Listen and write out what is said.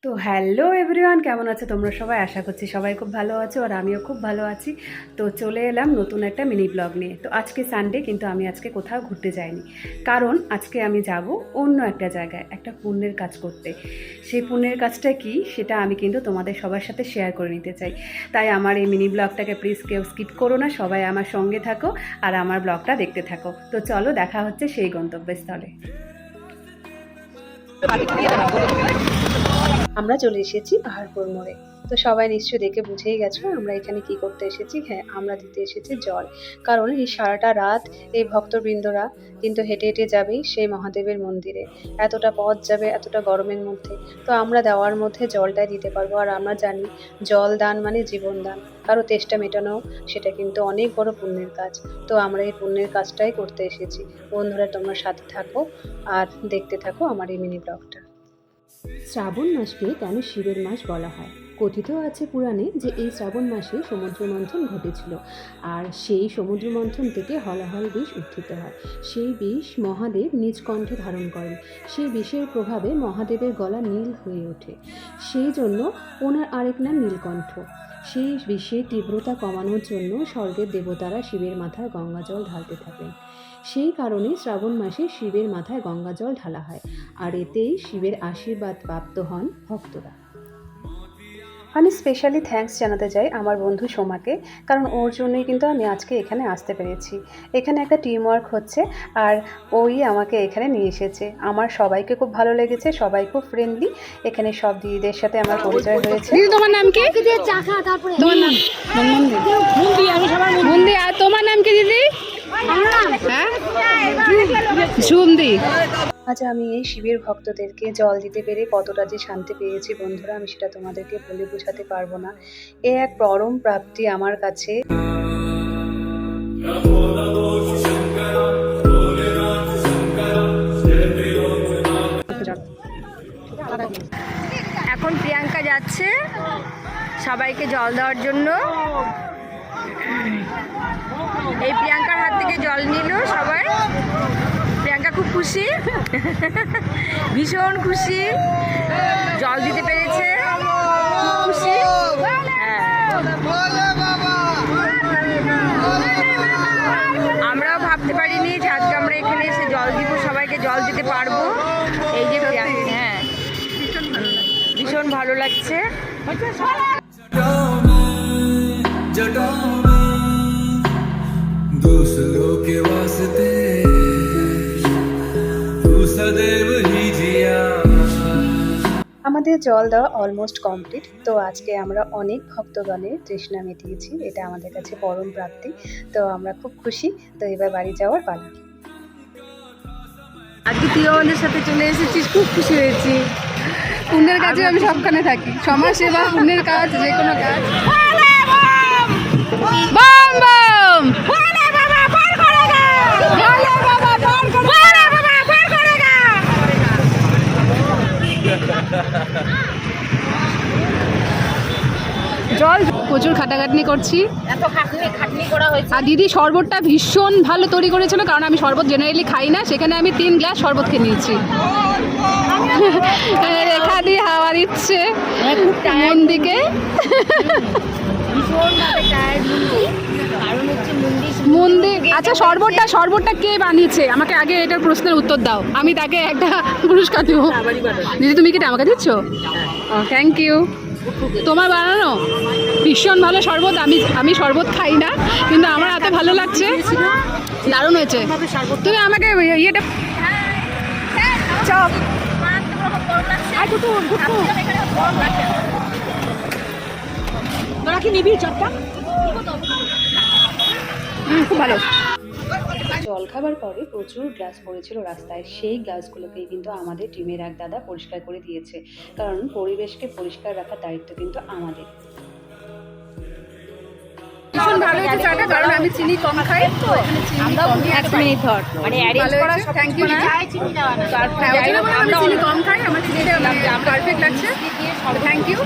তো hello everyone, কেমন আছো তোমরা সবাই? আশা করছি সবাই খুব ভালো আছো আর আমিও খুব ভালো আছি। তো চলে এলাম নতুন একটা মিনি ব্লগ নিয়ে। তো আজকে সানডে, কিন্তু আমি আজকে কোথাও ঘুরতে যাইনি, কারণ আজকে আমি যাব অন্য একটা জায়গায় একটা পুণ্যের কাজ করতে। সেই পুণ্যের কাজটা কি সেটা আমি কিন্তু তোমাদের সবার সাথে শেয়ার করে নিতে চাই। তাই আমার এই মিনি ব্লগটাকে প্লিজ কেউ স্কিপ করো না, সবাই আমার সঙ্গে থাকো আর আমার ব্লগটা দেখতে থাকো। তো চলো, দেখা হচ্ছে সেই গন্তব্যস্থলে। আমরা চলে এসেছি পাহাড়পুর মোড়ে। তো সবাই নিশ্চয়ই দেখে বুঝেই গেছো আমরা এখানে কি করতে এসেছি। হ্যাঁ, আমরা দিতে এসেছি জল। কারণ এই সারাটা রাত এই ভক্তবৃন্দরা কিন্তু হেঁটে হেঁটে যাবেই সেই মহাদেবের মন্দিরে। এতটা পথ যাবে এতটা গরমের মধ্যে, তো আমরা দেওয়ার মধ্যে জলটাই দিতে পারবো। আর আমরা জানি জল দান মানে জীবন দান, কারো তেষ্টা মেটানো সেটা কিন্তু অনেক বড় পুণ্যের কাজ। তো আমরা এই পুণ্যের কাজটাই করতে এসেছি। বন্ধুরা, তোমরা সাথে থাকো আর দেখতে থাকো আমার এই মিনি ব্লগটা। শ্রাবণ মাসকে কেন শিবের মাস বলা হয়? কথিত আছে পুরাণে যে এই শ্রাবণ মাসে সমুদ্র মন্থন ঘটেছিল, আর সেই সমুদ্র মন্থন থেকে হলাহল বিষ উত্থিত হয়। সেই বিষ মহাদেব নিজ কণ্ঠে ধারণ করেন। সেই বিষের প্রভাবে মহাদেবের গলা নীল হয়ে ওঠে, সেই জন্য ওনার আরেক নাম নীলকণ্ঠ। সেই বিষের তীব্রতা কমানোর জন্য স্বর্গের দেবতারা শিবের মাথায় গঙ্গা জল ঢালতে থাকেন। সেই কারণে শ্রাবণ মাসে শিবের মাথায় গঙ্গা জল ঢালা হয়, আর এতেই শিবের আশীর্বাদ প্রাপ্ত হন ভক্তরা। আমি স্পেশালি থ্যাঙ্কস জানাতে চাই আমার বন্ধু সোমাকে, কারণ ওর জন্যই কিন্তু আমি আজকে এখানে আসতে পেরেছি। এখানে একটা টিম ওয়ার্ক হচ্ছে আর ওই আমাকে এখানে নিয়ে এসেছে। আমার সবাইকে খুব ভালো লেগেছে, সবাই খুব ফ্রেন্ডলি। এখানে সব দিদিদের সাথে আমার পরিচয় হয়েছে। দিদি, তোমার নাম কি? তোমার নাম মুন্দি। আর তোমার নাম কি দিদি? হ্যাঁ, ঝুমদি। আজ আমি এই শিবের ভক্তদেরকে জল দিতে পেরে কতটা যে শান্তি পেয়েছি বন্ধুরা, আমি সেটা তোমাদেরকে বলে বোঝাতে পারবো না। এ এক পরম প্রাপ্তি আমার কাছে। এখন প্রিয়াঙ্কা যাচ্ছে সবাইকে জল দেওয়ার জন্য। এই প্রিয়াঙ্কার হাত থেকে জল নিল সবাই। প্রিয়াঙ্কা খুব খুশি, ভীষণ খুশি, জল দিতে পেরেছে, খুশি। আমরাও ভাবতে পারিনি যে আজকে আমরা এখানে এসে জল দিব, সবাইকে জল দিতে পারবো। এই যে প্রিয়াঙ্কা, হ্যাঁ, ভীষণ ভালো লাগছে। दूसरों के वास्ते तू सदैव ही जिया। আমাদের জল দেওয়া অলমোস্ট কমপ্লিট। তো আজকে আমরা অনেক ভক্তগণের তৃষ্ণা মিটিয়েছি, এটা আমাদের কাছে পরম প্রাপ্তি। তো আমরা খুব খুশি। তো এবার বাড়ি যাওয়ার পালা। আজকে তুই আমাদের সাথে চলে এসেছিস, খুব খুশি হয়েছি। পুণ্যের কাজে আমি সবখানে থাকি, সমাজ সেবা, পুণ্যের কাজ, যে কোনো কাজ। বাম বাম জল প্রচুর খাটাখাটনি করছি, এত খাটনি করা হয়েছে। আর দিদি শরবতটা ভীষণ ভালো তৈরি করেছিল, কারণ আমি শরবত জেনারেলি খাই না। সেখানে আমি 3 গ্লাস শরবত খেয়ে নিয়েছি। রেখা দিয়ে হাওয়া দিচ্ছে মন দিকে। মন্দির, আচ্ছা শরবতটা কে বানিয়েছে? আমাকে আগে এটার প্রশ্নের উত্তর দাও, আমি তাকে একটা পুরস্কার দেবো। দিদি, তুমি কি আমাকে দিচ্ছ? Thank you. তোমার বানানো ভীষণ ভালো শরবত। আমি শরবত খাই না, কিন্তু আমার হাতে ভালো লাগছে, দারুণ হয়েছে। তুমি আমাকে ইয়েটা চপ তোরা কি নিবি চপটা? খুব ভালো। জল খাবার পরে প্রচুর গ্লাস পড়েছিল রাস্তায়, সেই গ্লাসগুলোকেই কিন্তু আমাদের টিমের এক দাদা পরিষ্কার করে দিয়েছে, কারণ পরিবেশকে পরিষ্কার রাখার দায়িত্ব কিন্তু আমাদের। ভীষণ ভালো হয়েছে চাটা, কারণ আমি চিনি কম খাই। তো এক মিনিট ধর, মানে অ্যারেঞ্জ করা সব থ্যাংক ইউ। চিনি দেওয়া না। আমি চিনি কম খাই, আমার চিনিটা পারফেক্ট লাগছে। Thank you.